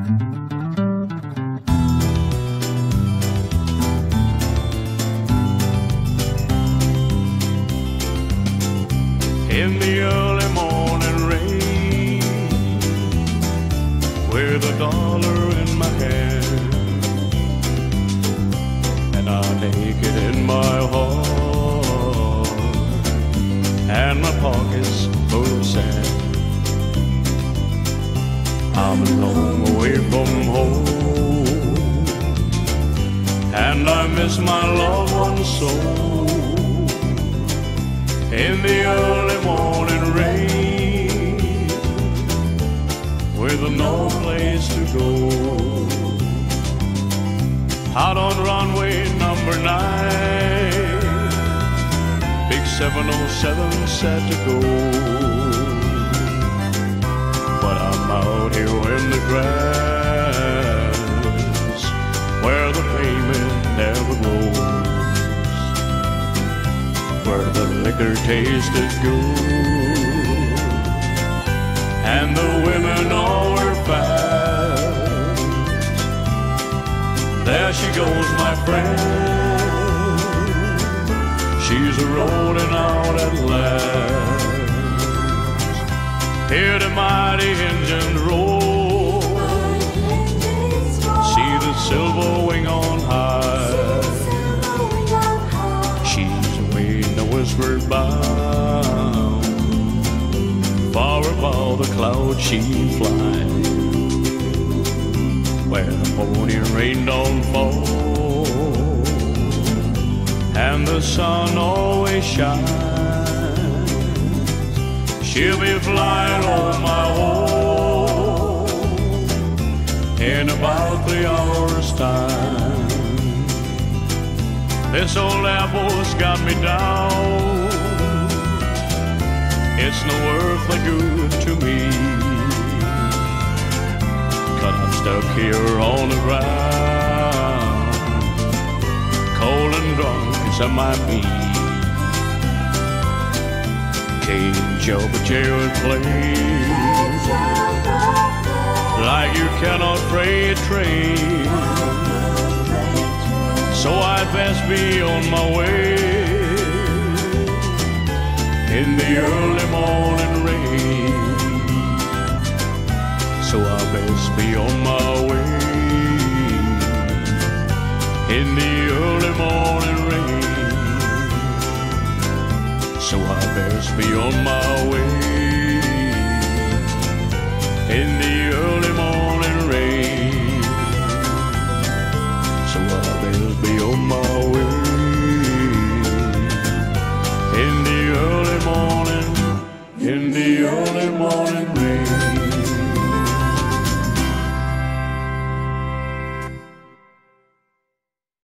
In the early morning rain, with a dollar in my hand, and I'm naked in my heart, and my pockets full of sand. I'm alone away from home, and I miss my loved one so. In the early morning rain, with no place to go, out on runway number 9, big 707 said to go. But I'm out here in the grass, where the pavement never grows, where the liquor tasted good, and the women all were fast. There she goes, my friend, she's rolling out at last. Hear the mighty engine roar, see the silver wing on high. She's away in the westward bound, far above the clouds she flies, where the morning rain don't fall, and the sun always shines. She'll be flying on my home in about 3 hours' time. This old apple's got me down, it's no earthly good to me, 'cause I'm stuck here on the ground, cold and drunk as I might be. Can't jump a chair and play like you cannot freight a train, so I'd best be on my way in the early morning rain, so I best be on my way in the early morning rain, so I best be on my way in the early